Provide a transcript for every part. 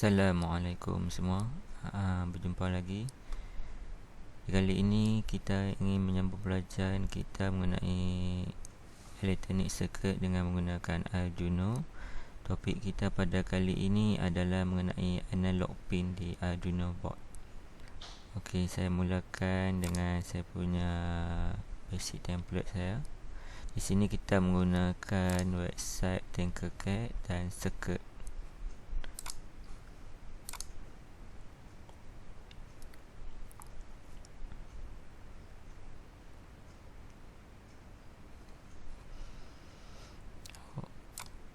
Assalamualaikum semua. Berjumpa lagi. Kali ini kita ingin menyambung pelajaran kita mengenai elektronik circuit dengan menggunakan Arduino. Topik kita pada kali ini adalah mengenai analog pin di Arduino board. Okey, saya mulakan dengan saya punya basic template saya. Di sini kita menggunakan website Tinkercad dan circuit.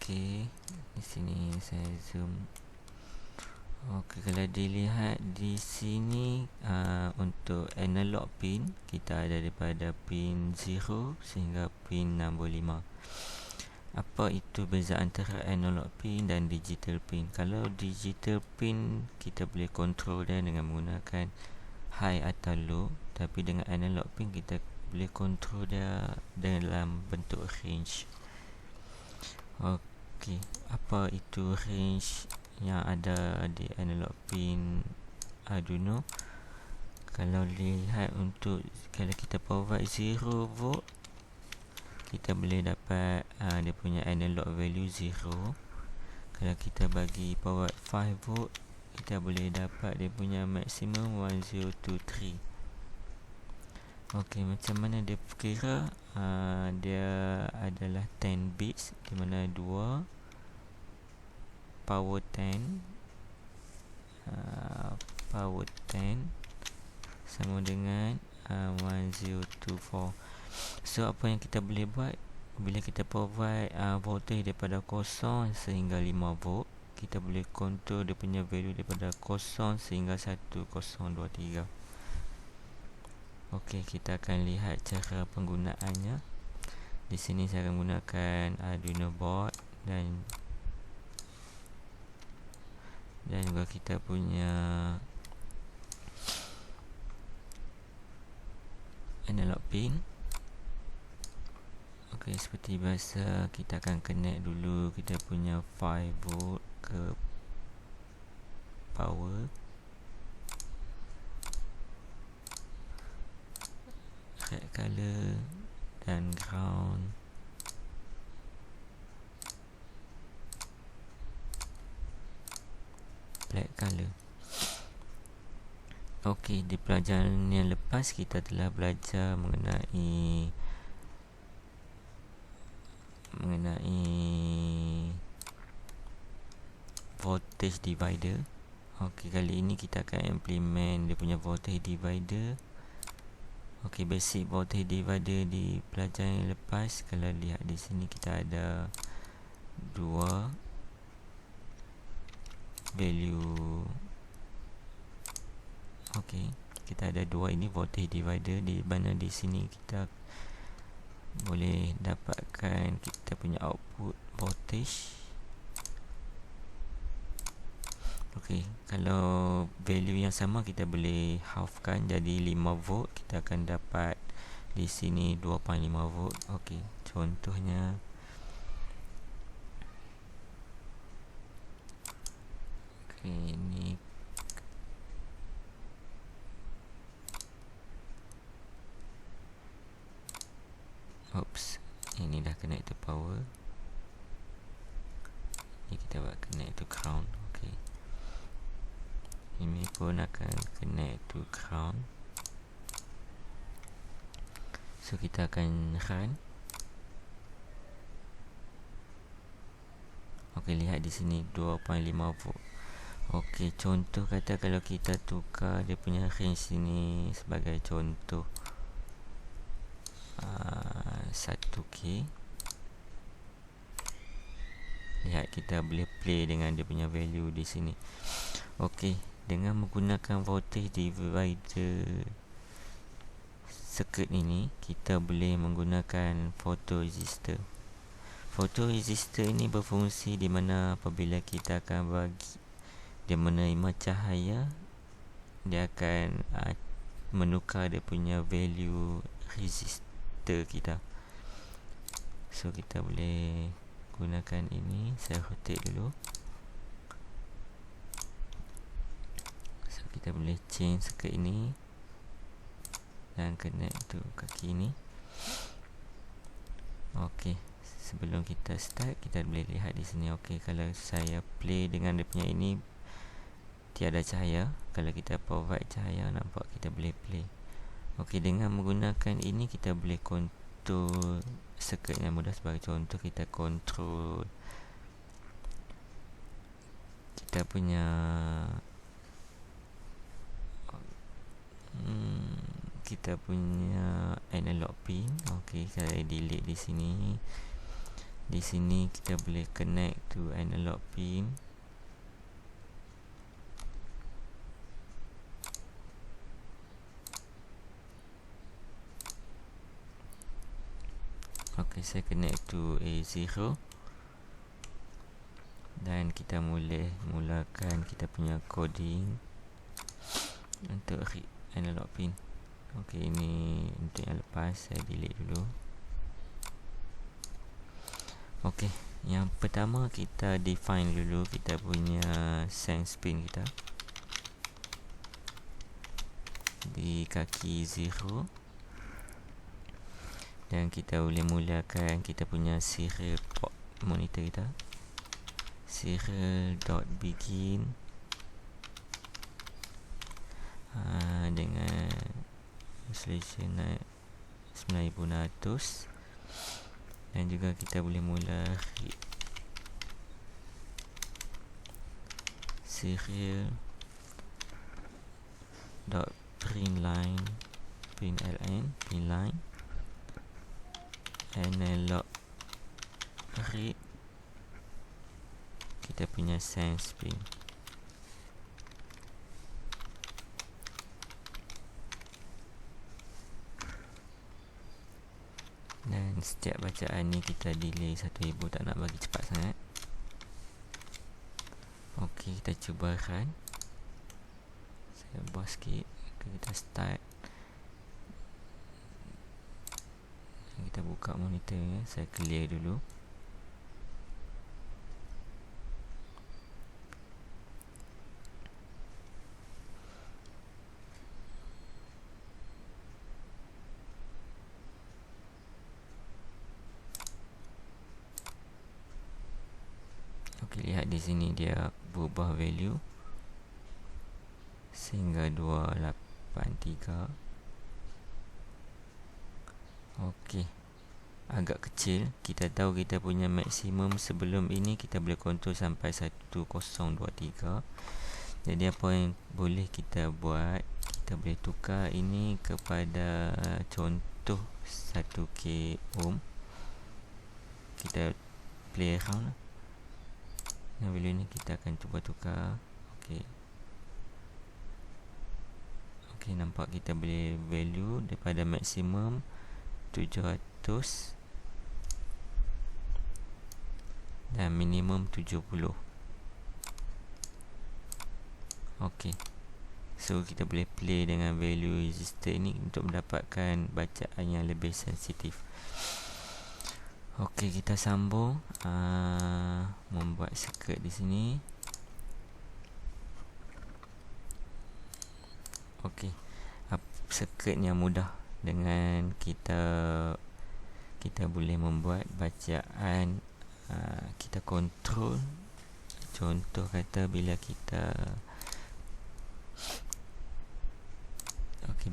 Okey, di sini saya zoom. Okey, kalau dilihat di sini untuk analog pin kita ada daripada pin 0 sehingga pin nombor 5. Apa itu beza antara analog pin dan digital pin? Kalau digital pin kita boleh control dia dengan menggunakan high atau low, tapi dengan analog pin kita boleh control dia dalam bentuk range. Okey, apa itu range yang ada di analog pin Arduino? Kalau lihat kalau kita provide 0 volt, kita boleh dapat dia punya analog value 0. Kalau kita bagi provide 5 volt, kita boleh dapat dia punya maximum 1023. Okey, macam mana dia kira? Dia adalah 10 bits, di mana 2 power 10 sama dengan 1024. So apa yang kita boleh buat bila kita provide voltage daripada 0 sehingga 5 volt, kita boleh control dia punya value daripada 0 sehingga 1023. Okey, kita akan lihat cara penggunaannya. Di sini saya akan gunakan Arduino board dan juga kita punya analog pin. Okey, seperti biasa kita akan connect dulu kita punya 5 volt ke power. Red color dan ground. Black color. Okey, di pelajaran yang lepas kita telah belajar mengenai voltage divider. Okey, kali ini kita akan implement dia punya voltage divider. Okey, basic voltage divider di pelajaran yang lepas. Kalau lihat di sini kita ada dua value. Okey, kita ada dua ini voltage divider, di mana di sini kita boleh dapatkan kita punya output voltage. Okey, kalau value yang sama kita boleh halfkan jadi 5 volt, kita akan dapat di sini 2.5 volt. Okey, contohnya ini ini dah connect to power. Ini kita buat connect to ground. Okey, ini pun akan connect to ground. So kita akan run. Okey, lihat di sini 2.5 volt. Okey, contoh kata kalau kita tukar dia punya range sini sebagai contoh 1K. Lihat, kita boleh play dengan dia punya value di sini. Okey, dengan menggunakan voltage divider circuit ini, kita boleh menggunakan photoresistor. Photoresistor ini berfungsi di mana apabila kita akan dia menerima cahaya, dia akan menukar dia punya value resistor kita. So kita boleh gunakan ini. Saya rotate dulu. kita boleh change circuit ini dan connect tu kaki ni. Okey, sebelum kita start, kita boleh lihat di sini. Okey, kalau saya play dengan dia punya ini tiada cahaya, kalau kita provide cahaya, nampak kita boleh play. Okey, dengan menggunakan ini kita boleh control circuit yang mudah. Sebagai contoh, kita control kita punya analog pin. Okey, saya delete di sini. Di sini kita boleh connect to analog pin. Okey, saya connect to A0 dan kita mulakan kita punya coding untuk analog pin. Okey, ini untuk yang lepas saya delete dulu. Okey, yang pertama kita define dulu kita punya sense pin kita di kaki 0, dan kita boleh mulakan kita punya serial port monitor kita. Serial.begin dengan resolution 9600, dan juga kita boleh mula serial dot print line print line analog read kita punya sense pin. Dan setiap bacaan ni kita delay 1000, tak nak bagi cepat sangat. Okey, kita cuba run. Saya buat sikit. Kita start. Kita buka monitor ya. Saya clear dulu. Okey, lihat di sini dia berubah value sehingga 283. Okey, agak kecil. Kita tahu kita punya maksimum sebelum ini kita boleh kontrol sampai 1023. Jadi apa yang boleh kita buat, kita boleh tukar ini kepada contoh 1k ohm. Kita play around lah. Yang value ni kita akan cuba tukar. Okey. Okey, nampak kita boleh value daripada maksimum 700 dan minimum 70. Okey. So kita boleh play dengan value resistor ini untuk mendapatkan bacaan yang lebih sensitif. Okey, kita sambung membuat circuit di sini. Okey, circuit yang mudah dengan kita boleh membuat bacaan. Kita kontrol. Contoh kata bila kita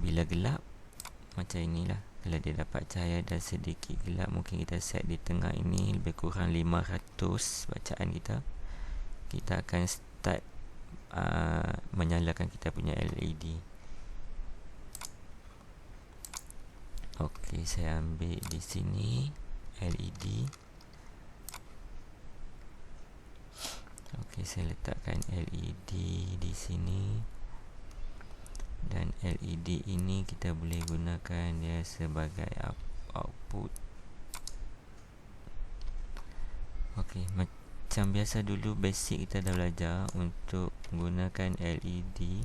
bila gelap macam inilah. Kalau dia dapat cahaya dan sedikit gelap, mungkin kita set di tengah ini lebih kurang 500 bacaan kita. Kita akan start menyalakan kita punya LED. Okey, saya ambil di sini LED. Okey, saya letakkan LED di sini. Dan LED ini kita boleh gunakan dia sebagai output. Okey, macam biasa dulu basic kita dah belajar. Untuk menggunakan LED,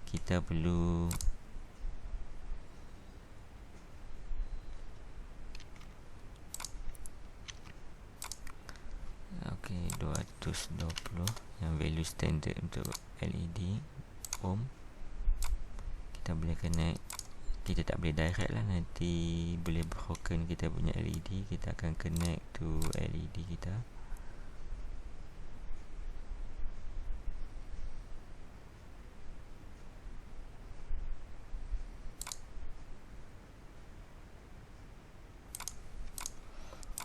kita perlu okey, 220 yang value standard untuk LED ohm. kita boleh connect. Kita tak boleh direct lah, nanti boleh broken kita punya LED. Kita akan connect to LED kita.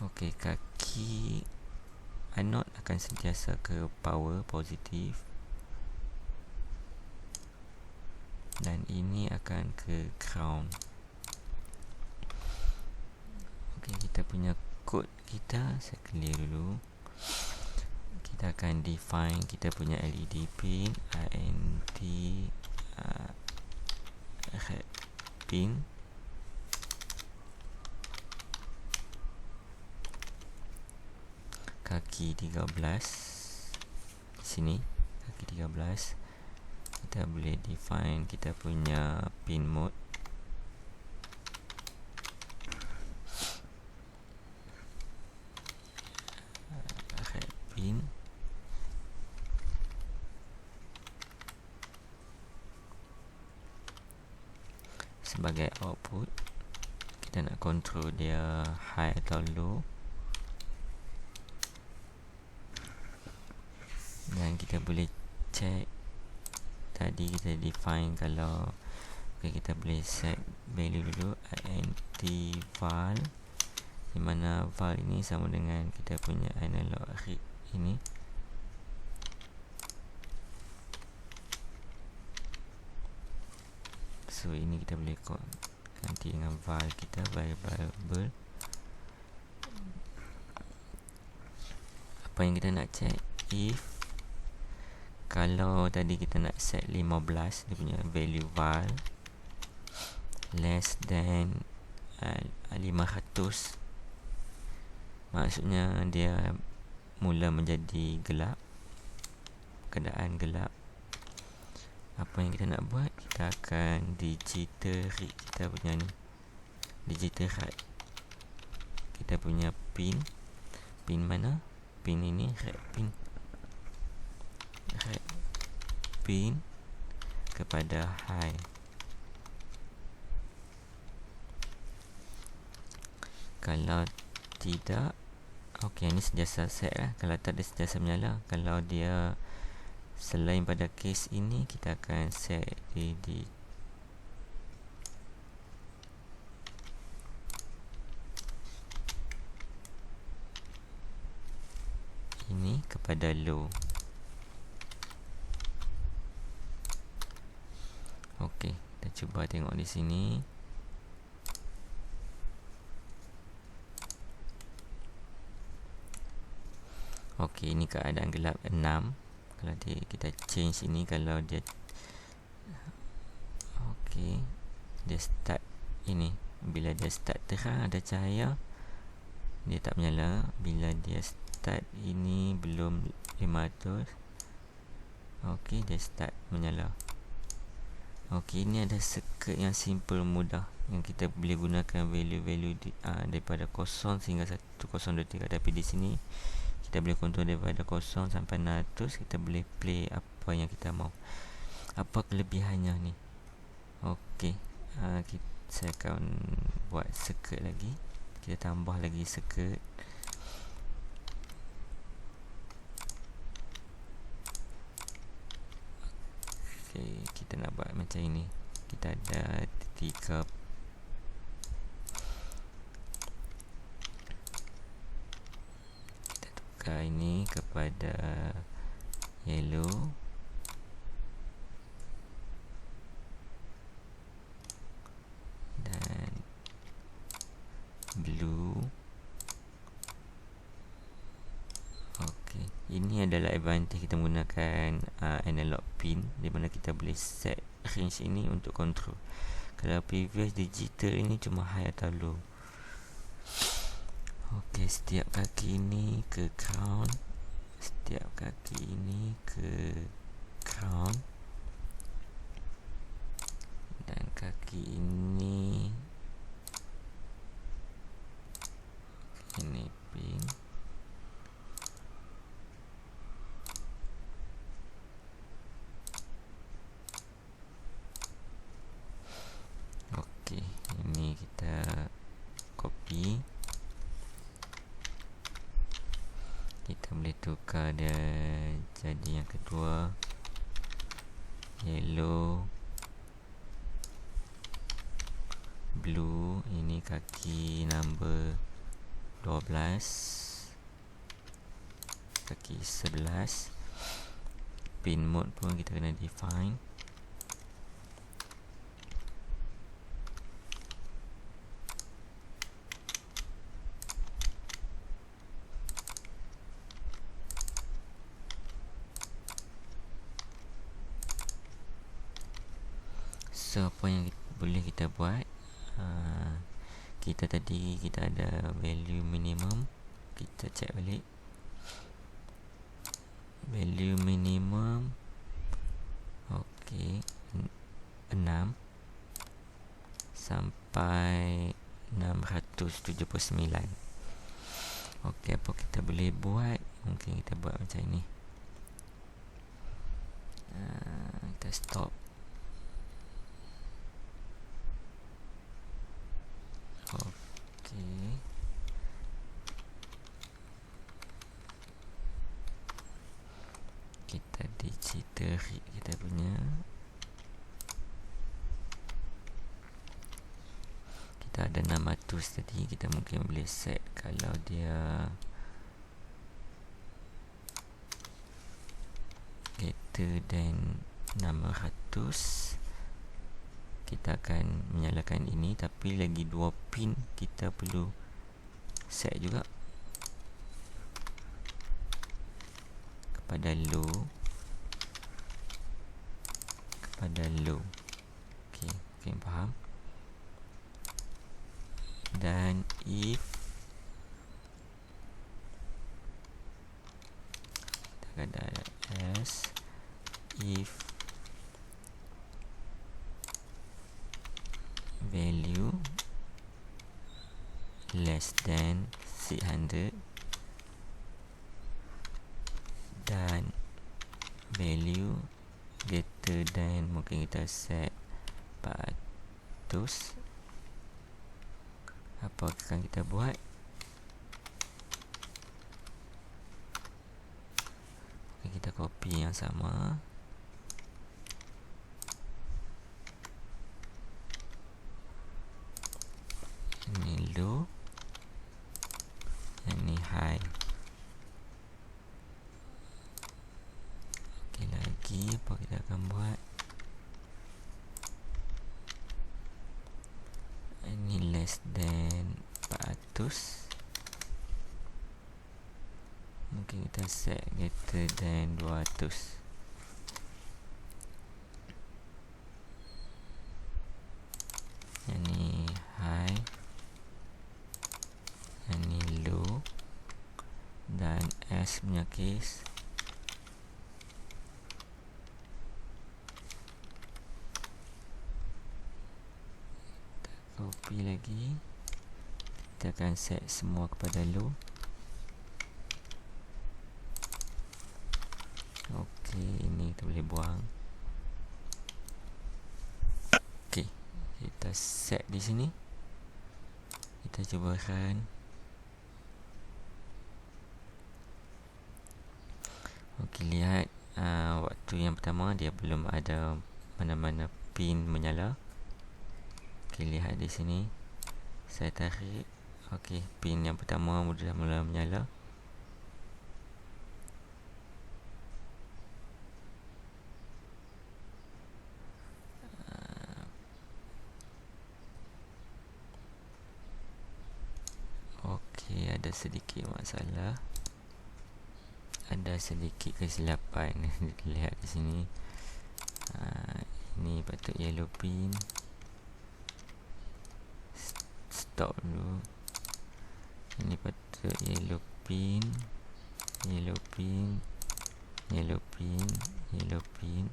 Okey, kaki anode akan sentiasa ke power positif, dan ini akan ke ground. Okey, kita punya code kita saya clear dulu. Kita akan define kita punya LED pin, INT red pin. Kaki 13 sini, kaki 13 kita boleh define kita punya pin mode. Red pin. Sebagai output, kita nak control dia high atau low, dan kita boleh check. Tadi kita define kalau kita boleh set value dulu, int val, di mana val ini sama dengan kita punya analog read ini. So ini kita boleh ganti dengan val kita, variable. Apa yang kita nak check, if kalau tadi kita nak set 15, dia punya value val less than 500, maksudnya dia mula menjadi gelap, keadaan gelap. Apa yang kita nak buat, kita akan digital read kita punya ni, digital read kita punya pin. Pin mana? Pin ini, red pin. Red pin kepada high. Kalau tidak, okey, ini sentiasa set lah. Kalau tak, dia sentiasa menyala. Kalau dia selain pada case ini, kita akan set di ini kepada low. Okey, kita cuba tengok di sini. Okey, ini keadaan gelap 6. Kalau kita change ini, kalau dia okey, dia start ini. Bila dia start terang, ada cahaya, dia tak menyala. Bila dia start ini belum 500, okey, dia start menyala. Okey, ini ada circuit yang simple, mudah, yang kita boleh gunakan value-value daripada 0 sehingga 1023. Tapi di sini kita boleh kontrol daripada 0 sampai 100. Kita boleh play apa yang kita mahu. Apa kelebihannya ni? Okey, saya akan buat circuit lagi. Kita tambah lagi circuit. Okey, kita nak buat macam ini. Kita ada 3. Ini kepada yellow, dan blue. Okey, ini adalah advantage kita menggunakan analog pin, di mana kita boleh set range ini untuk control. Kalau previous digital ini cuma high atau low. Okey, setiap kaki ini ke ground, setiap kaki ini ke ground, dan kaki ini pin. lagi. Kita boleh tukar dia jadi yang kedua, yellow, blue. Ini kaki number 12, kaki 11. Pin mode pun kita kena define. So apa yang boleh kita buat, kita tadi kita ada value minimum. Kita check balik value minimum. ok, 6 sampai 679. ok, apa kita boleh buat? Mungkin kita buat macam ni. Kita stop. ok, kita digital read kita punya. Kita ada 600 tadi, kita mungkin boleh set kalau dia greater than 600, kita akan menyalakan ini. Tapi lagi 2 pin kita perlu set juga kepada low, ok, faham. Dan if kita ada else, if value less than 600 dan value greater than, mungkin kita set 400. Apa akan kita buat? Kita copy yang sama. Ini low, yang ni high. ok, lagi apa kita akan buat? Ini less than 400, mungkin kita set greater than 200. Yang ni high, yang ni low. Dan S punya case, copy lagi. Kita akan set semua kepada low. ok, ini kita boleh buang. ok, kita set di sini. Kita cuba run. ok, lihat waktu yang pertama dia belum ada mana-mana pin menyala. ok, lihat di sini. Saya tarik. ok, pin yang pertama sudah mula menyala. ok, ada sedikit masalah. Ada sedikit kesilapan. Lihat di sini. Ini patut yellow pin. Stop dulu. Ini patut yellow pin, yellow pin, yellow pin, yellow pin.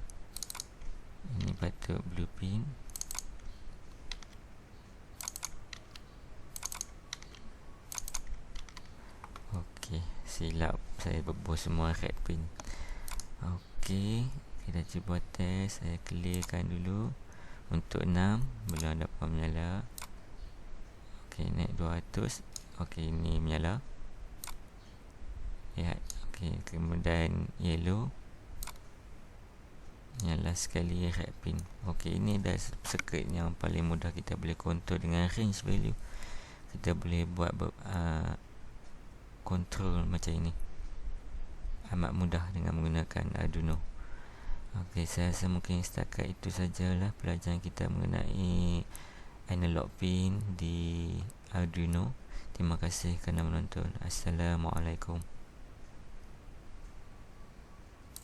Ini patut blue pin. ok, silap. Saya bebus semua red pin. ok, kita cuba test. Saya clearkan dulu. Untuk 6 belum dapat menyala. ok, Okey, naik 200. Okey, ini menyala. Lihat. Okey, kemudian yellow. Nyala sekali red pin. Okey, ini dah circuit yang paling mudah kita boleh control dengan range value. Kita boleh buat control macam ini. Amat mudah dengan menggunakan Arduino. Okey, saya rasa mungkin setakat itu sajalah pelajaran kita mengenai analog pin di Arduino. Terima kasih kerana menonton. Assalamualaikum.